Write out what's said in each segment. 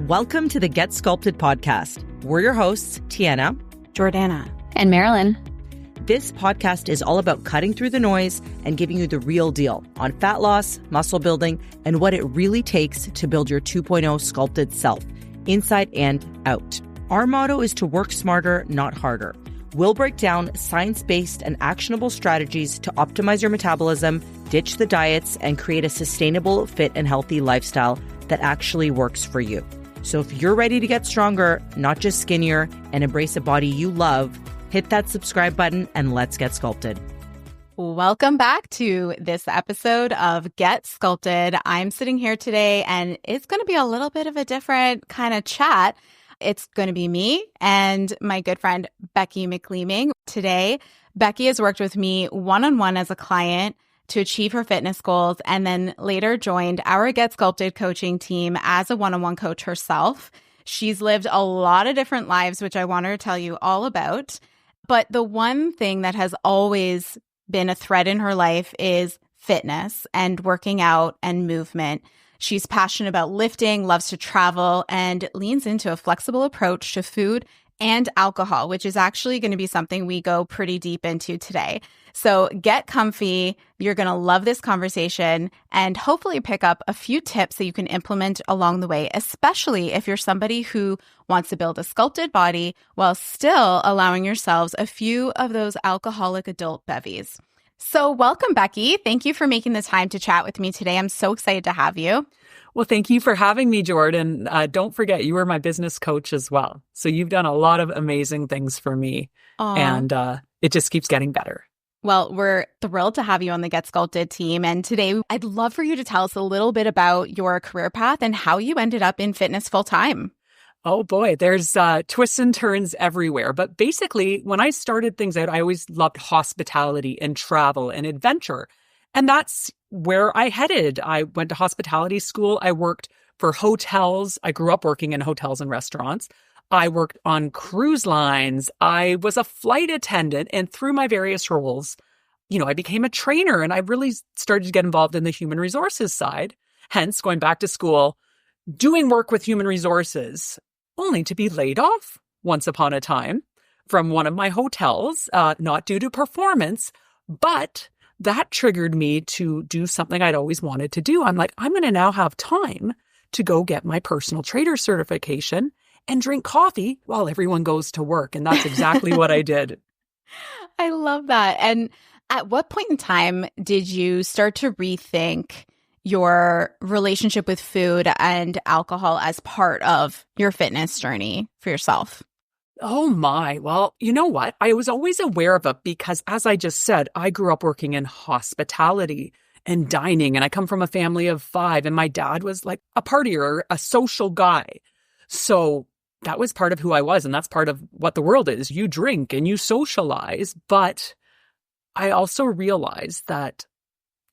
Welcome to the Get Sculpted podcast. We're your hosts, Tiana, Jordana, and Marilyn. This podcast is all about cutting through the noise and giving you the real deal on fat loss, muscle building, and what it really takes to build your 2.0 sculpted self, inside and out. Our motto is to work smarter, not harder. We'll break down science-based and actionable strategies to optimize your metabolism, ditch the diets, and create a sustainable, fit, and healthy lifestyle that actually works for you. So if you're ready to get stronger, not just skinnier, and embrace a body you love, hit that subscribe button and let's get sculpted. Welcome back to this episode of Get Sculpted. I'm sitting here today and it's going to be a little bit of a different kind of chat. It's going to be me and my good friend, Beckie McLeaming. Today, Beckie has worked with me one-on-one as a client to achieve her fitness goals, and then later joined our Get Sculpted coaching team as a one-on-one coach herself. She's lived a lot of different lives, which I want her to tell you all about. But the one thing that has always been a thread in her life is fitness and working out and movement. She's passionate about lifting, loves to travel, and leans into a flexible approach to food and alcohol, which is actually going to be something we go pretty deep into today. So get comfy. You're going to love this conversation and hopefully pick up a few tips that you can implement along the way, especially if you're somebody who wants to build a sculpted body while still allowing yourselves a few of those alcoholic adult bevies. So welcome, Beckie. Thank you for making the time to chat with me today. I'm so excited to have you. Well, thank you for having me, Jordan. Don't forget, you were my business coach as well. So you've done a lot of amazing things for me. Aww. And it just keeps getting better. Well, we're thrilled to have you on the Get Sculpted team. And today, I'd love for you to tell us a little bit about your career path and how you ended up in fitness full time. Oh boy, there's twists and turns everywhere. But basically, when I started things out, I always loved hospitality and travel and adventure. And that's where I headed. I went to hospitality school. I worked for hotels. I grew up working in hotels and restaurants. I worked on cruise lines. I was a flight attendant. And through my various roles, I became a trainer and I really started to get involved in the human resources side. Hence, going back to school, doing work with human resources, only to be laid off once upon a time from one of my hotels, not due to performance, but that triggered me to do something I'd always wanted to do. I'm like, I'm going to now have time to go get my personal trainer certification and drink coffee while everyone goes to work. And that's exactly what I did. I love that. And at what point in time did you start to rethink your relationship with food and alcohol as part of your fitness journey for yourself? Oh my. Well, you know what? I was always aware of it because, as I just said, I grew up working in hospitality and dining, and I come from a family of 5, and my dad was like a partier, a social guy. So that was part of who I was, and that's part of what the world is. You drink and you socialize, but I also realized that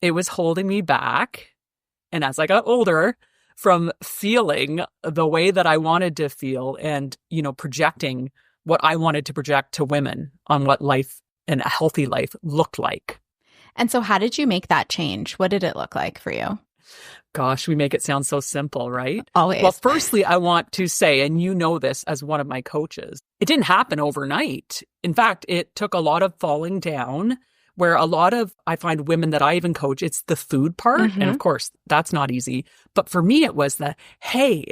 it was holding me back. And as I got older, from feeling the way that I wanted to feel and, projecting what I wanted to project to women on what life and a healthy life looked like. And so how did you make that change? What did it look like for you? Gosh, we make it sound so simple, right? Always. Well, firstly, I want to say, and you know this as one of my coaches, it didn't happen overnight. In fact, it took a lot of falling down, where a lot of, I find women that I even coach, it's the food part. Mm-hmm. And of course, that's not easy. But for me, it was the, hey,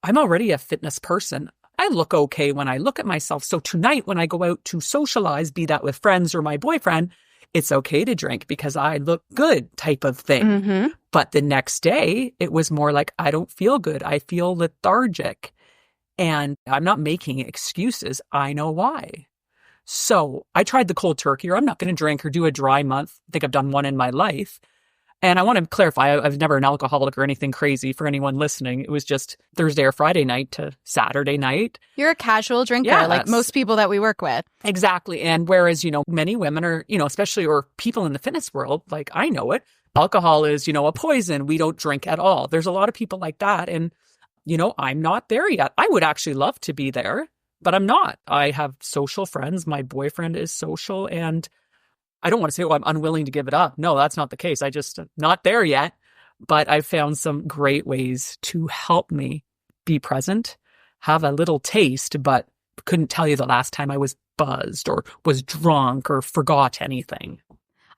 I'm already a fitness person. I look okay when I look at myself. So tonight, when I go out to socialize, be that with friends or my boyfriend, it's okay to drink because I look good type of thing. Mm-hmm. But the next day, it was more like, I don't feel good. I feel lethargic. And I'm not making excuses. I know why. So I tried the cold turkey, or I'm not going to drink or do a dry month. I think I've done one in my life. And I want to clarify, I was never an alcoholic or anything crazy for anyone listening. It was just Thursday or Friday night to Saturday night. You're a casual drinker, like most people that we work with. Exactly. And whereas, many women are, especially, or people in the fitness world, like I know it, alcohol is, a poison. We don't drink at all. There's a lot of people like that. And, I'm not there yet. I would actually love to be there, but I'm not. I have social friends. My boyfriend is social, and I don't want to say, I'm unwilling to give it up. No, that's not the case. I just not there yet. But I've found some great ways to help me be present, have a little taste, but couldn't tell you the last time I was buzzed or was drunk or forgot anything.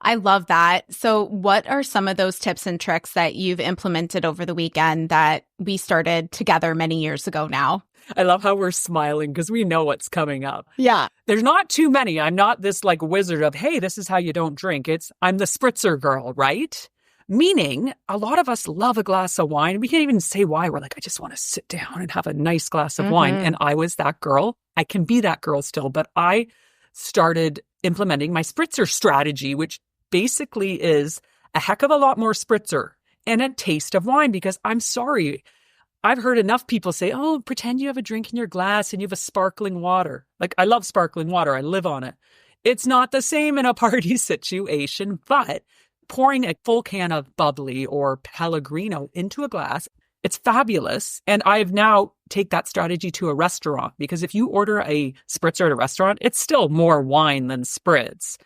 I love that. So what are some of those tips and tricks that you've implemented over the weekend that we started together many years ago now? I love how we're smiling because we know what's coming up. Yeah. There's not too many. I'm not this like wizard of, hey, this is how you don't drink. I'm the spritzer girl, right? Meaning a lot of us love a glass of wine. We can't even say why. We're like, I just want to sit down and have a nice glass of wine. And I was that girl. I can be that girl still, but I started implementing my spritzer strategy, which basically is a heck of a lot more spritzer and a taste of wine, because I'm sorry, I've heard enough people say, oh, pretend you have a drink in your glass and you have a sparkling water. Like, I love sparkling water. I live on it. It's not the same in a party situation, but pouring a full can of bubbly or Pellegrino into a glass, it's fabulous. And I've now take that strategy to a restaurant, because if you order a spritzer at a restaurant, it's still more wine than spritz.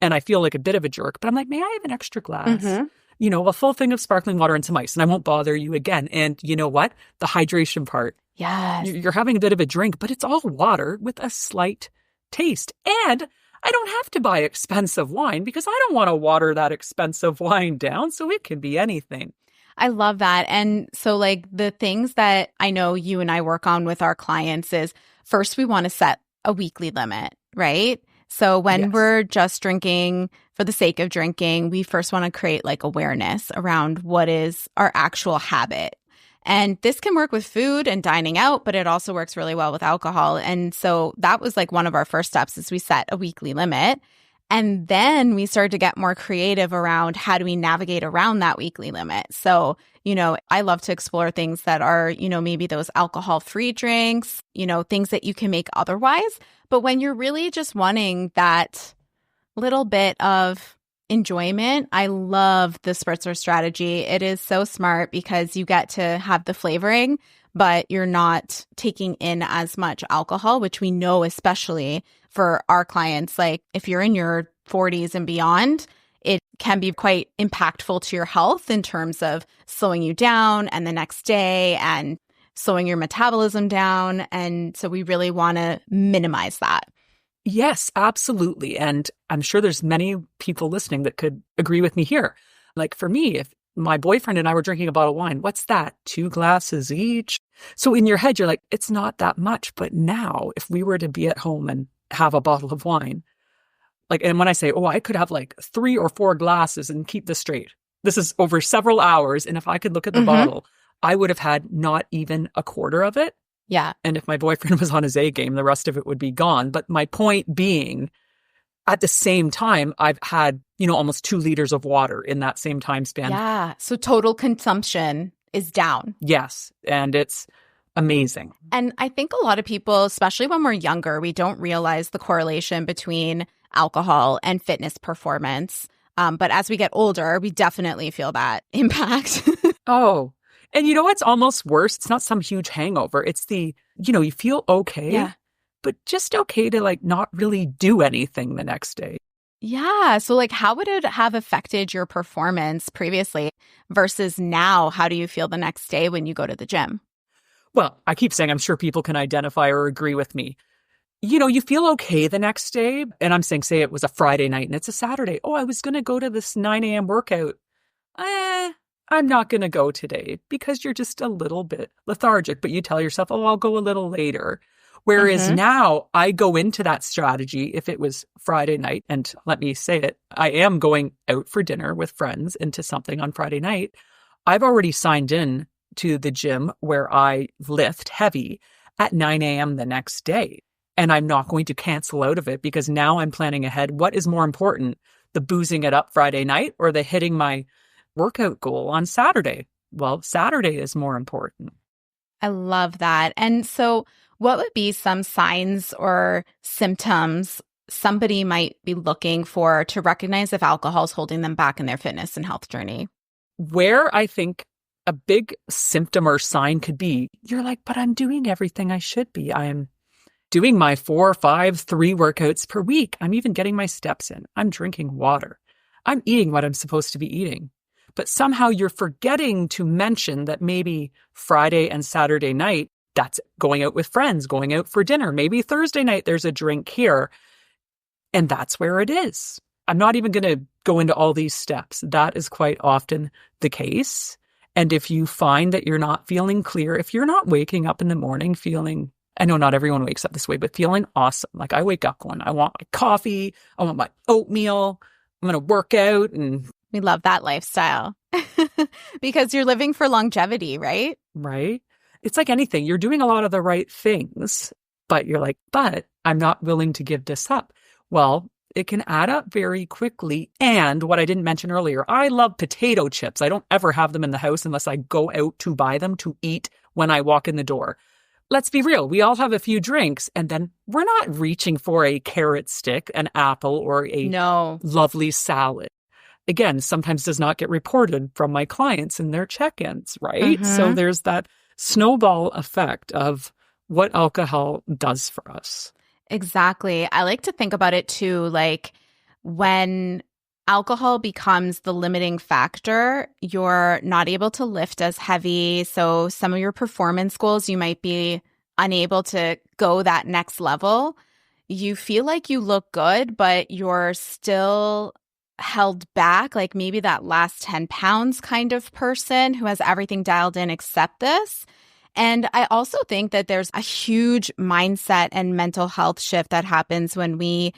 And I feel like a bit of a jerk, but I'm like, may I have an extra glass? You know, a full thing of sparkling water and some ice, and I won't bother you again. And you know what? The hydration part. Yes. You're having a bit of a drink, but it's all water with a slight taste. And I don't have to buy expensive wine because I don't want to water that expensive wine down. So it can be anything. I love that. And so like the things that I know you and I work on with our clients is, first, we want to set a weekly limit, right? So when we're just drinking for the sake of drinking, we first want to create like awareness around what is our actual habit. And this can work with food and dining out, but it also works really well with alcohol. And so that was like one of our first steps, is we set a weekly limit. And then we started to get more creative around how do we navigate around that weekly limit. So, you know, I love to explore things that are, you know, maybe those alcohol-free drinks, you know, things that you can make otherwise. But when you're really just wanting that little bit of enjoyment, I love the spritzer strategy. It is so smart because you get to have the flavoring, but you're not taking in as much alcohol, which we know, especially for our clients, like if you're in your 40s and beyond, it can be quite impactful to your health in terms of slowing you down and the next day and slowing your metabolism down. And so we really want to minimize that. Yes, absolutely. And I'm sure there's many people listening that could agree with me here. Like for me, if my boyfriend and I were drinking a bottle of wine, what's that? 2 glasses each? So in your head, you're like, it's not that much. But now if we were to be at home and have a bottle of wine, like, and when I say, oh, I could have like 3 or 4 glasses and keep this straight. This is over several hours. And if I could look at the bottle, I would have had not even a quarter of it. Yeah. And if my boyfriend was on his A game, the rest of it would be gone. But my point being, at the same time, I've had, you know, almost 2 liters of water in that same time span. Yeah. So total consumption is down. Yes. And it's amazing. And I think a lot of people, especially when we're younger, we don't realize the correlation between alcohol and fitness performance. But as we get older, we definitely feel that impact. Oh, and you know what's almost worse? It's not some huge hangover. It's the, you know, you feel okay, but just okay to like not really do anything the next day. Yeah. So like how would it have affected your performance previously versus now? How do you feel the next day when you go to the gym? Well, I keep saying I'm sure people can identify or agree with me. You know, you feel okay the next day. And I'm saying, say it was a Friday night and it's a Saturday. Oh, I was going to go to this 9 a.m. workout. I'm not going to go today because you're just a little bit lethargic. But you tell yourself, oh, I'll go a little later. Whereas now I go into that strategy if it was Friday night. And let me say it, I am going out for dinner with friends into something on Friday night. I've already signed in to the gym where I lift heavy at 9 a.m. the next day. And I'm not going to cancel out of it because now I'm planning ahead. What is more important, the boozing it up Friday night or the hitting my workout goal on Saturday? Well, Saturday is more important. I love that. And so what would be some signs or symptoms somebody might be looking for to recognize if alcohol is holding them back in their fitness and health journey? Where I think a big symptom or sign could be, you're like, but I'm doing everything I should be. I'm doing my 4, 5, 3 workouts per week. I'm even getting my steps in. I'm drinking water. I'm eating what I'm supposed to be eating. but somehow you're forgetting to mention that maybe Friday and Saturday night, that's going out with friends, going out for dinner. Maybe Thursday night, there's a drink here. And that's where it is. I'm not even going to go into all these steps. That is quite often the case. And if you find that you're not feeling clear, if you're not waking up in the morning feeling, I know not everyone wakes up this way, but feeling awesome. Like I wake up going, I want my coffee, I want my oatmeal, I'm going to work out. And we love that lifestyle because you're living for longevity, right? Right. It's like anything. You're doing a lot of the right things, but you're like, but I'm not willing to give this up. Well, it can add up very quickly. And what I didn't mention earlier, I love potato chips. I don't ever have them in the house unless I go out to buy them to eat when I walk in the door. Let's be real. We all have a few drinks and then we're not reaching for a carrot stick, an apple, or a lovely salad. Again, sometimes does not get reported from my clients in their check-ins, right? Mm-hmm. So there's that snowball effect of what alcohol does for us. Exactly. I like to think about it too, like when alcohol becomes the limiting factor, you're not able to lift as heavy. So some of your performance goals, you might be unable to go that next level. You feel like you look good, but you're still held back, like maybe that last 10 pounds kind of person who has everything dialed in except this. And I also think that there's a huge mindset and mental health shift that happens when we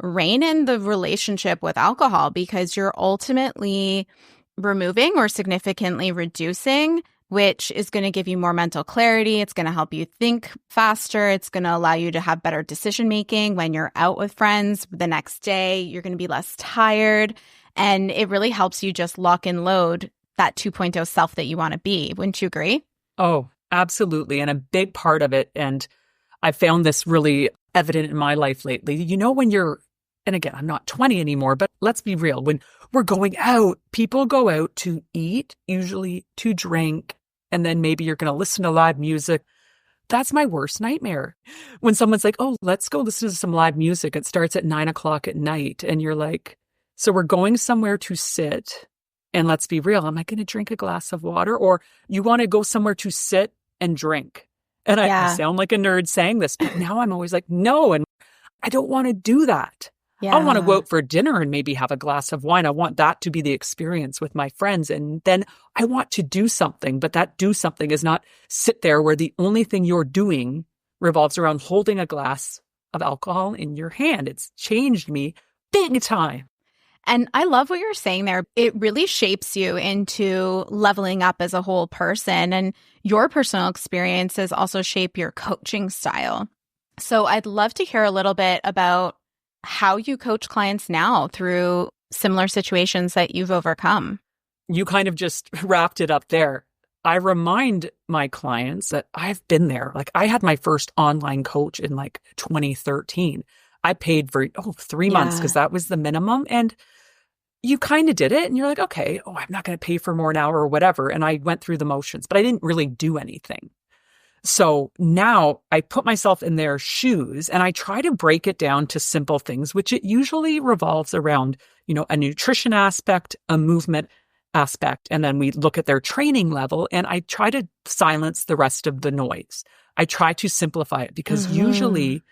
rein in the relationship with alcohol, because you're ultimately removing or significantly reducing, which is going to give you more mental clarity. It's going to help you think faster. It's going to allow you to have better decision making when you're out with friends the next day. You're going to be less tired. And it really helps you just lock and load that 2.0 self that you want to be. Wouldn't you agree? Oh, absolutely. And a big part of it, and I found this really evident in my life lately, you know, when you're, and again, I'm not 20 anymore, but let's be real. When we're going out, people go out to eat, usually to drink, and then maybe you're going to listen to live music. That's my worst nightmare. When someone's like, oh, let's go listen to some live music. It starts at 9:00 at night. And you're like, so we're going somewhere to sit. And let's be real, am I going to drink a glass of water? Or you want to go somewhere to sit and drink? And I sound like a nerd saying this, but now I'm always like, no, and I don't want to do that. Yeah. I want to go out for dinner and maybe have a glass of wine. I want that to be the experience with my friends. And then I want to do something, but that do something is not sit there where the only thing you're doing revolves around holding a glass of alcohol in your hand. It's changed me big time. And I love what you're saying there. It really shapes you into leveling up as a whole person. And your personal experiences also shape your coaching style. So I'd love to hear a little bit about how you coach clients now through similar situations that you've overcome. You kind of just wrapped it up there. I remind my clients that I've been there. Like I had my first online coach in like 2013. I paid for 3 months because that was the minimum. And you kind of did it and you're like, okay, I'm not going to pay for more now or whatever. And I went through the motions, but I didn't really do anything. So now I put myself in their shoes and I try to break it down to simple things, which it usually revolves around, a nutrition aspect, a movement aspect. And then we look at their training level and I try to silence the rest of the noise. I try to simplify it because usually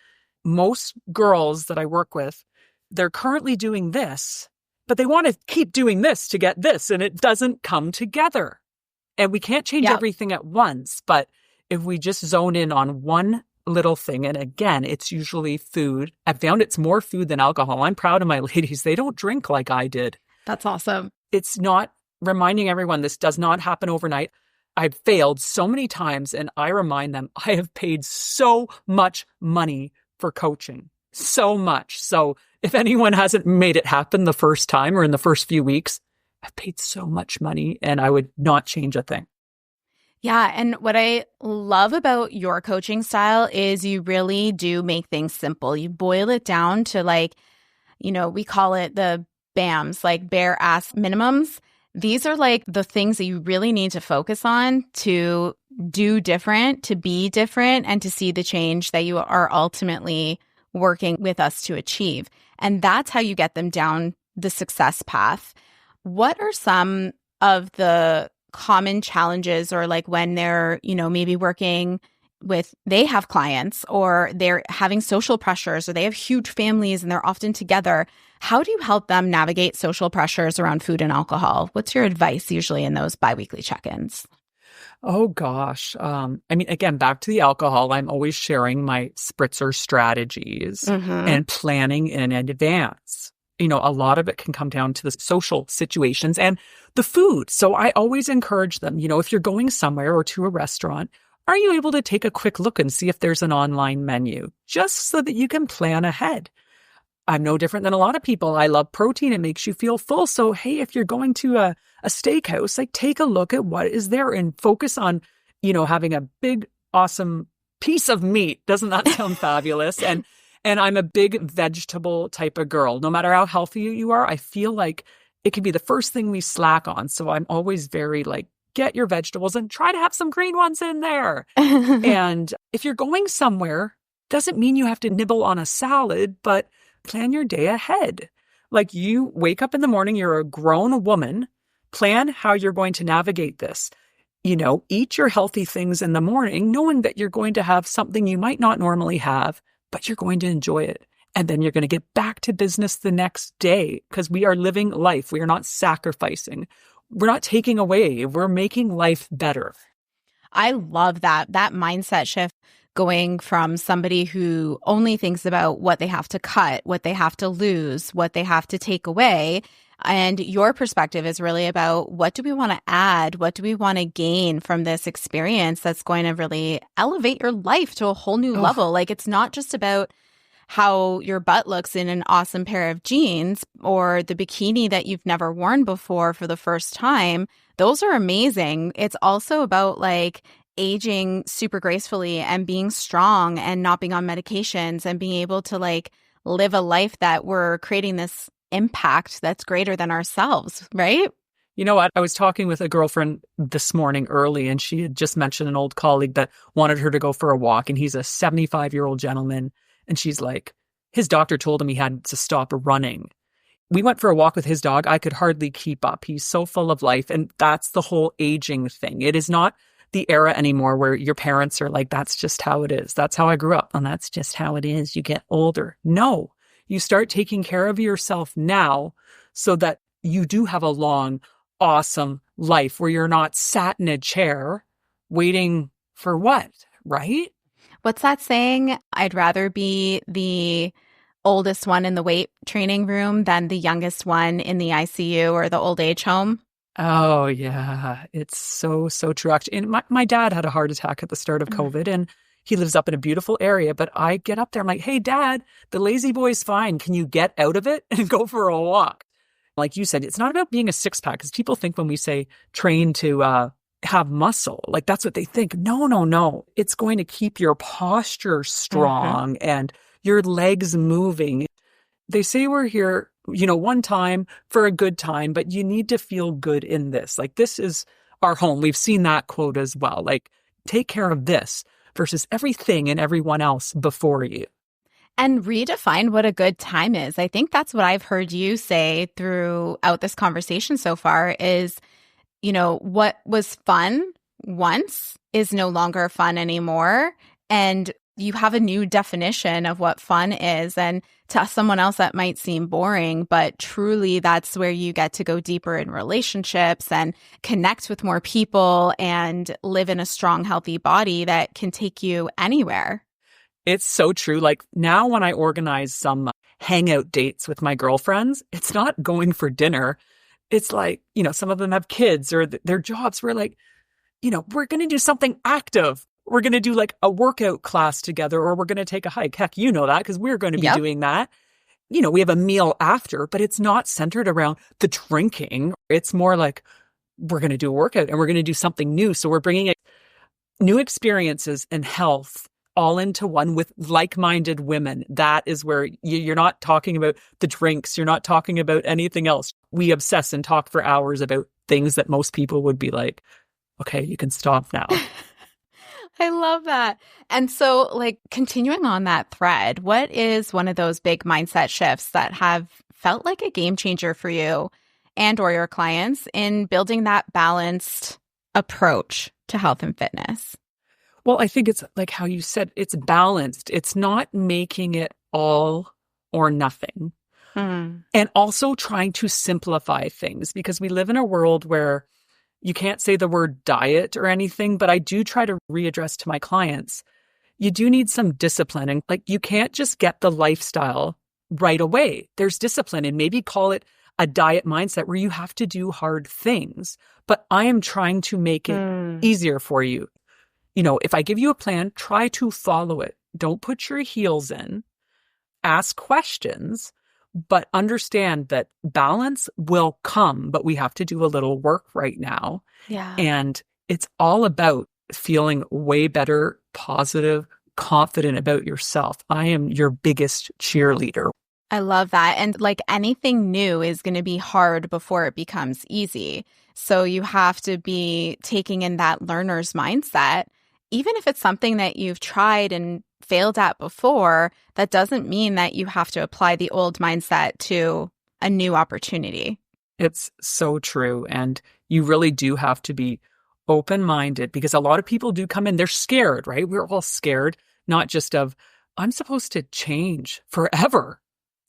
most girls that I work with, they're currently doing this, but they want to keep doing this to get this, and it doesn't come together. And we can't change everything at once, but if we just zone in on one little thing, and again, it's usually food. I found it's more food than alcohol. I'm proud of my ladies. They don't drink like I did. That's awesome. It's not reminding everyone this does not happen overnight. I've failed so many times, and I remind them I have paid so much money for coaching. So much. So if anyone hasn't made it happen the first time or in the first few weeks, I've paid so much money and I would not change a thing. Yeah. And what I love about your coaching style is you really do make things simple. You boil it down to we call it the BAMs, like bare ass minimums. These are like the things that you really need to focus on to do different, to be different, and to see the change that you are ultimately working with us to achieve. And that's how you get them down the success path. What are some of the common challenges, or like when they're, maybe working with, they have clients, or they're having social pressures, or they have huge families and they're often together. How do you help them navigate social pressures around food and alcohol? What's your advice usually in those biweekly check-ins? Oh gosh. Again, back to the alcohol, I'm always sharing my spritzer strategies and planning in advance. A lot of it can come down to the social situations and the food. So I always encourage them, if you're going somewhere or to a restaurant, are you able to take a quick look and see if there's an online menu, just so that you can plan ahead? I'm no different than a lot of people. I love protein. It makes you feel full. So, hey, if you're going to a steakhouse, like take a look at what is there and focus on, having a big, awesome piece of meat. Doesn't that sound fabulous? And I'm a big vegetable type of girl. No matter how healthy you are, I feel like it can be the first thing we slack on. So I'm always very like, get your vegetables and try to have some green ones in there. And if you're going somewhere, doesn't mean you have to nibble on a salad, but plan your day ahead. Like, you wake up in the morning, you're a grown woman, plan how you're going to navigate this. Eat your healthy things in the morning, knowing that you're going to have something you might not normally have, but you're going to enjoy it. And then you're going to get back to business the next day, because we are living life. We are not sacrificing. We're not taking away. We're making life better. I love that mindset shift, going from somebody who only thinks about what they have to cut, what they have to lose, what they have to take away. And your perspective is really about, what do we want to add? What do we want to gain from this experience that's going to really elevate your life to a whole new level? Like, it's not just about how your butt looks in an awesome pair of jeans, or the bikini that you've never worn before for the first time. Those are amazing. It's also about like aging super gracefully and being strong and not being on medications and being able to like live a life that we're creating this impact that's greater than ourselves, right? You know what? I was talking with a girlfriend this morning early, and she had just mentioned an old colleague that wanted her to go for a walk, and he's a 75-year-old gentleman. And she's like, his doctor told him he had to stop running. We went for a walk with his dog. I could hardly keep up. He's so full of life. And that's the whole aging thing. It is not the era anymore where your parents are like, that's just how it is. That's how I grew up. And that's just how it is. You get older. No, you start taking care of yourself now, so that you do have a long, awesome life where you're not sat in a chair waiting for what, right? What's that saying? I'd rather be the oldest one in the weight training room than the youngest one in the ICU or the old age home. Oh, yeah. It's so, so true. Actually, and my dad had a heart attack at the start of COVID, and he lives up in a beautiful area. But I get up there, I'm like, hey, Dad, the lazy boy's fine. Can you get out of it and go for a walk? Like you said, it's not about being a six-pack, because people think when we say train to have muscle, like that's what they think. No. It's going to keep your posture strong and your legs moving. They say we're here, one time for a good time, but you need to feel good in this. Like, this is our home. We've seen that quote as well. Like, take care of this versus everything and everyone else before you. And redefine what a good time is. I think that's what I've heard you say throughout this conversation so far is, what was fun once is no longer fun anymore. And you have a new definition of what fun is. And to someone else, that might seem boring, but truly that's where you get to go deeper in relationships and connect with more people and live in a strong, healthy body that can take you anywhere. It's so true. Like, now when I organize some hangout dates with my girlfriends, it's not going for dinner. It's like, some of them have kids or their jobs. We're like, we're going to do something active. We're going to do like a workout class together, or we're going to take a hike. Heck, you know that, because we're going to be doing that. We have a meal after, but it's not centered around the drinking. It's more like, we're going to do a workout and we're going to do something new. So we're bringing new experiences and health all into one with like-minded women. That is where you're not talking about the drinks. You're not talking about anything else. We obsess and talk for hours about things that most people would be like, okay, you can stop now. I love that. And so, like, continuing on that thread, what is one of those big mindset shifts that have felt like a game changer for you and or your clients in building that balanced approach to health and fitness? Well, I think it's like how you said, it's balanced. It's not making it all or nothing. And also trying to simplify things, because we live in a world where you can't say the word diet or anything, but I do try to readdress to my clients, you do need some discipline. And like, you can't just get the lifestyle right away. There's discipline, and maybe call it a diet mindset where you have to do hard things. But I am trying to make it easier for you. You know, if I give you a plan, try to follow it. Don't put your heels in. Ask questions, but understand that balance will come, but we have to do a little work right now. Yeah. And it's all about feeling way better, positive, confident about yourself. I am your biggest cheerleader. I love that. And like anything new is going to be hard before it becomes easy. So you have to be taking in that learner's mindset. Even if it's something that you've tried and failed at before, that doesn't mean that you have to apply the old mindset to a new opportunity. It's so true. And you really do have to be open-minded, because a lot of people do come in, they're scared, right? We're all scared, not just of, I'm supposed to change forever.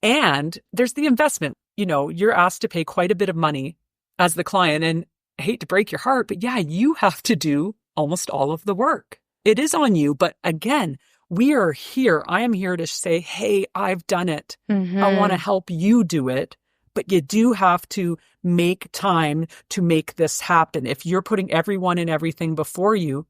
And there's the investment. You know, you're asked to pay quite a bit of money as the client, and I hate to break your heart, but yeah, you have to do almost all of the work. It is on you. But again, we are here. I am here to say, hey, I've done it. I want to help you do it. But you do have to make time to make this happen. If you're putting everyone and everything before you,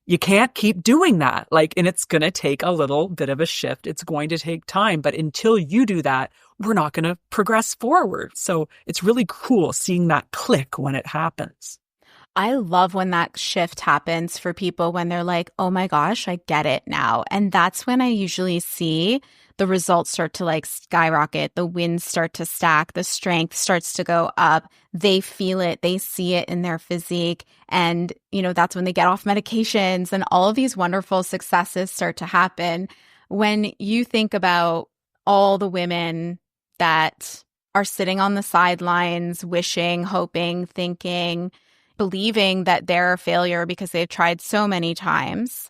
you can't keep doing that. And it's going to take a little bit of a shift. It's going to take time. But until you do that, we're not going to progress forward. So it's really cool seeing that click when it happens. I love when that shift happens for people, when they're like, oh my gosh, I get it now. And that's when I usually see the results start to skyrocket. The wins start to stack. The strength starts to go up. They feel it. They see it in their physique. And, that's when they get off medications and all of these wonderful successes start to happen. When you think about all the women that are sitting on the sidelines, wishing, hoping, thinking, believing that they're a failure because they've tried so many times,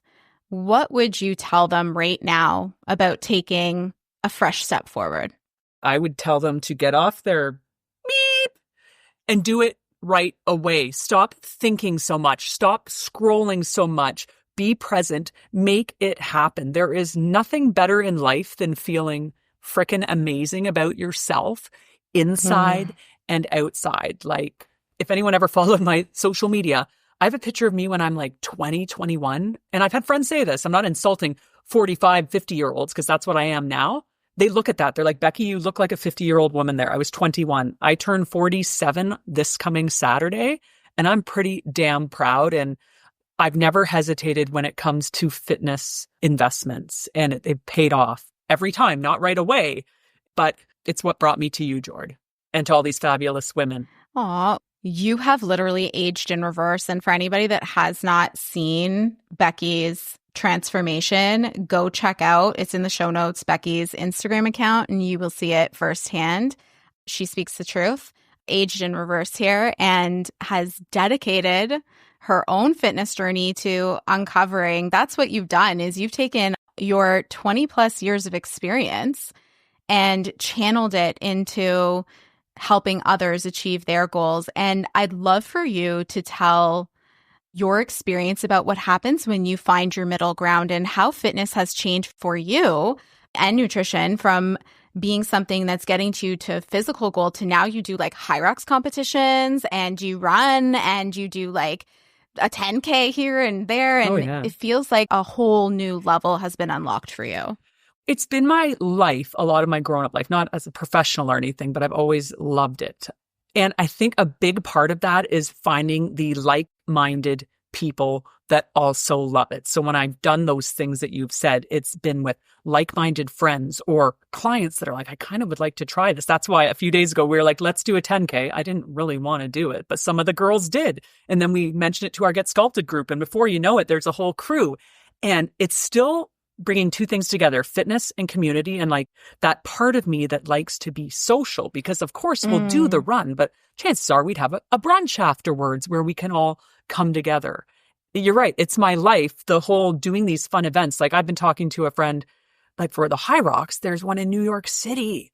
what would you tell them right now about taking a fresh step forward? I would tell them to get off their beep and do it right away. Stop thinking so much. Stop scrolling so much. Be present. Make it happen. There is nothing better in life than feeling frickin' amazing about yourself inside and outside. If anyone ever followed my social media, I have a picture of me when I'm 20, 21. And I've had friends say this. I'm not insulting 45, 50-year-olds, because that's what I am now. They look at that. They're like, Beckie, you look like a 50-year-old woman there. I was 21. I turned 47 this coming Saturday, and I'm pretty damn proud. And I've never hesitated when it comes to fitness investments. And they've paid off every time, not right away. But it's what brought me to you, Jord, and to all these fabulous women. Aw. You have literally aged in reverse. And for anybody that has not seen Beckie's transformation, go check out, it's in the show notes, Beckie's Instagram account, and you will see it firsthand. She speaks the truth, aged in reverse here, and has dedicated her own fitness journey to uncovering. That's what you've done, is you've taken your 20 plus years of experience and channeled it into helping others achieve their goals. And I'd love for you to tell your experience about what happens when you find your middle ground and how fitness has changed for you and nutrition from being something that's getting you to a physical goal to now you do high rocks competitions and you run and you do a 10K here and there. And it feels like a whole new level has been unlocked for you. It's been my life, a lot of my grown-up life, not as a professional or anything, but I've always loved it. And I think a big part of that is finding the like-minded people that also love it. So when I've done those things that you've said, it's been with like-minded friends or clients that are like, I kind of would like to try this. That's why a few days ago, we were like, let's do a 10K. I didn't really want to do it, but some of the girls did. And then we mentioned it to our Get Sculpted group. And before you know it, there's a whole crew. And it's still bringing two things together, fitness and community, and like that part of me that likes to be social, because of course we'll do the run, but chances are we'd have a brunch afterwards where we can all come together. You're right. It's my life, the whole doing these fun events. Like I've been talking to a friend, like for the High Rocks, there's one in New York City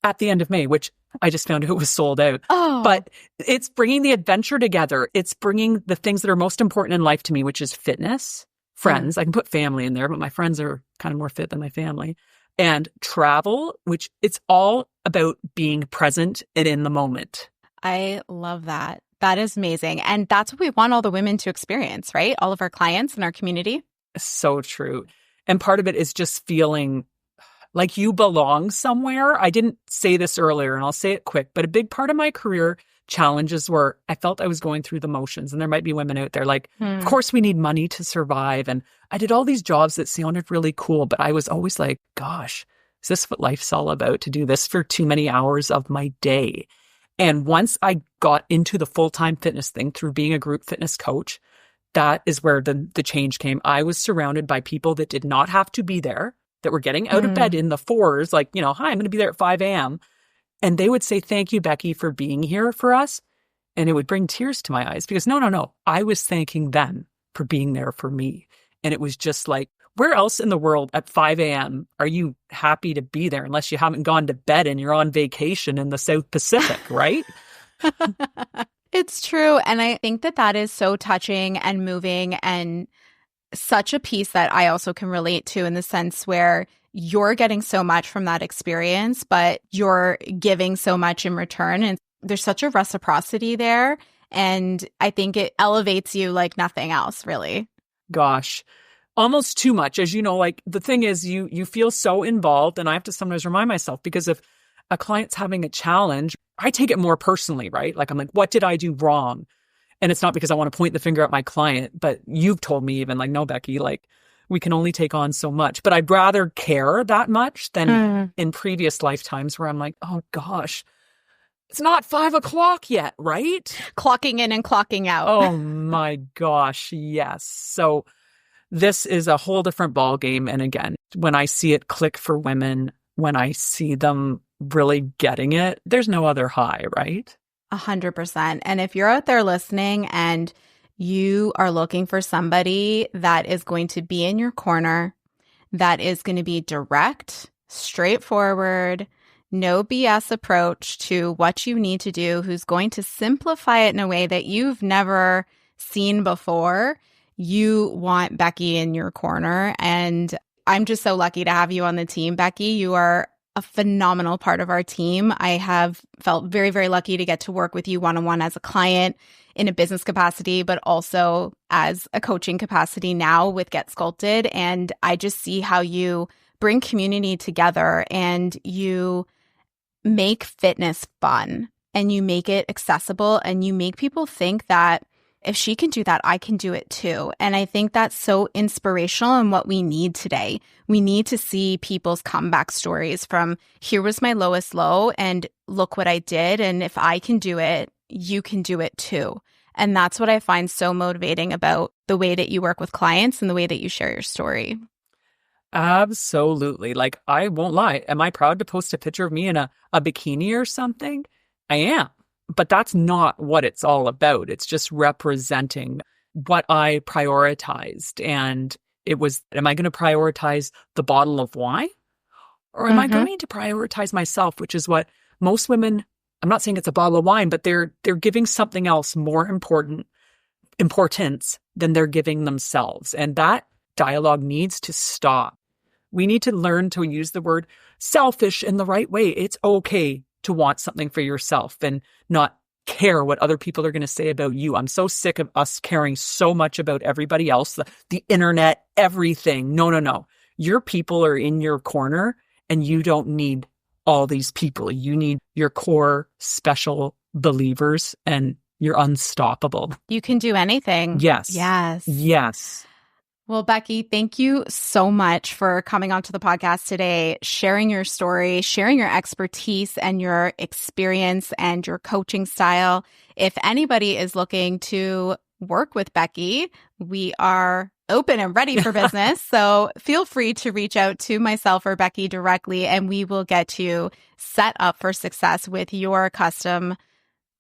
at the end of May, which I just found out was sold out. Oh. But it's bringing the adventure together. It's bringing the things that are most important in life to me, which is fitness, friends. I can put family in there, but my friends are kind of more fit than my family. And travel, which it's all about being present and in the moment. I love that. That is amazing. And that's what we want all the women to experience, right? All of our clients in our community. So true. And part of it is just feeling like you belong somewhere. I didn't say this earlier, and I'll say it quick, but a big part of my career challenges were I felt I was going through the motions. And there might be women out there like, of course we need money to survive. And I did all these jobs that sounded really cool, but I was always like, gosh, is this what life's all about, to do this for too many hours of my day? And once I got into the full-time fitness thing through being a group fitness coach, that is where the change came. I was surrounded by people that did not have to be there, that were getting out of bed in the 4s, like, you know, hi, I'm going to be there at 5 a.m. And they would say, thank you, Beckie, for being here for us. And it would bring tears to my eyes because no, I was thanking them for being there for me. And it was just like, where else in the world at 5 a.m. are you happy to be there unless you haven't gone to bed and you're on vacation in the South Pacific, right? It's true. And I think that is so touching and moving and such a piece that I also can relate to, in the sense where you're getting so much from that experience, but you're giving so much in return. And there's such a reciprocity there. And I think it elevates you like nothing else, really. Gosh, almost too much. As you know, like the thing is you feel so involved, and I have to sometimes remind myself, because if a client's having a challenge, I take it more personally, right? Like I'm like, what did I do wrong? And it's not because I want to point the finger at my client, but you've told me even like, no, Beckie, like we can only take on so much. But I'd rather care that much than in previous lifetimes where I'm like, oh gosh, it's not 5 o'clock yet, right? Clocking in and clocking out. Oh my gosh, yes. So this is a whole different ball game. And again, when I see it click for women, when I see them really getting it, there's no other high, right? 100%. And if you're out there listening and you are looking for somebody that is going to be in your corner, that is going to be direct, straightforward, no BS approach to what you need to do, who's going to simplify it in a way that you've never seen before, you want Beckie in your corner. And I'm just so lucky to have you on the team, Beckie. You are a phenomenal part of our team. I have felt very, very lucky to get to work with you one-on-one as a client in a business capacity, but also as a coaching capacity now with Get Sculpted. And I just see how you bring community together and you make fitness fun and you make it accessible and you make people think that if she can do that, I can do it too. And I think that's so inspirational and what we need today. We need to see people's comeback stories from here was my lowest low and look what I did. And if I can do it, you can do it too. And that's what I find so motivating about the way that you work with clients and the way that you share your story. Absolutely. Like, I won't lie. Am I proud to post a picture of me in a bikini or something? I am. But that's not what it's all about. It's just representing what I prioritized. And it was, am I going to prioritize the bottle of wine? Or am I going to prioritize myself, which is what most women, I'm not saying it's a bottle of wine, but they're giving something else more importance than they're giving themselves. And that dialogue needs to stop. We need to learn to use the word selfish in the right way. It's okay to want something for yourself and not care what other people are going to say about you. I'm so sick of us caring so much about everybody else, the internet, everything. No. Your people are in your corner and you don't need all these people. You need your core special believers and you're unstoppable. You can do anything. Yes. Yes. Well, Beckie, thank you so much for coming onto the podcast today, sharing your story, sharing your expertise and your experience and your coaching style. If anybody is looking to work with Beckie, we are open and ready for business. So feel free to reach out to myself or Beckie directly, and we will get you set up for success with your custom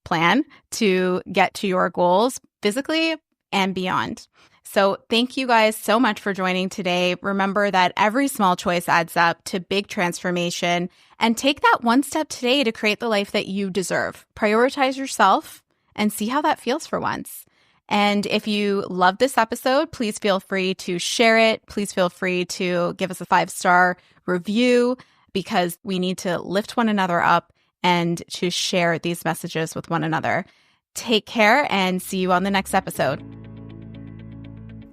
plan to get to your goals physically and beyond. So thank you guys so much for joining today. Remember that every small choice adds up to big transformation, and take that one step today to create the life that you deserve. Prioritize yourself and see how that feels for once. And if you love this episode, please feel free to share it. Please feel free to give us a 5-star review, because we need to lift one another up and to share these messages with one another. Take care and see you on the next episode.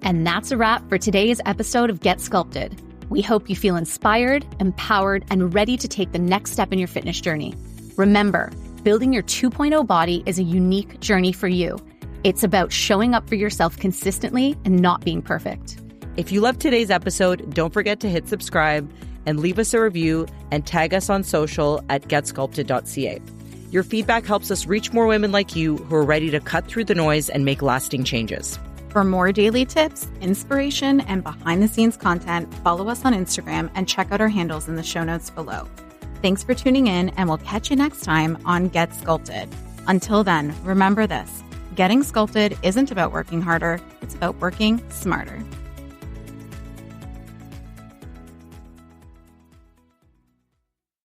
And that's a wrap for today's episode of Get Sculpted. We hope you feel inspired, empowered, and ready to take the next step in your fitness journey. Remember, building your 2.0 body is a unique journey for you. It's about showing up for yourself consistently and not being perfect. If you loved today's episode, don't forget to hit subscribe and leave us a review and tag us on social at getsculpted.ca. Your feedback helps us reach more women like you who are ready to cut through the noise and make lasting changes. For more daily tips, inspiration, and behind-the-scenes content, follow us on Instagram and check out our handles in the show notes below. Thanks for tuning in, and we'll catch you next time on Get Sculpted. Until then, remember this: getting sculpted isn't about working harder, it's about working smarter.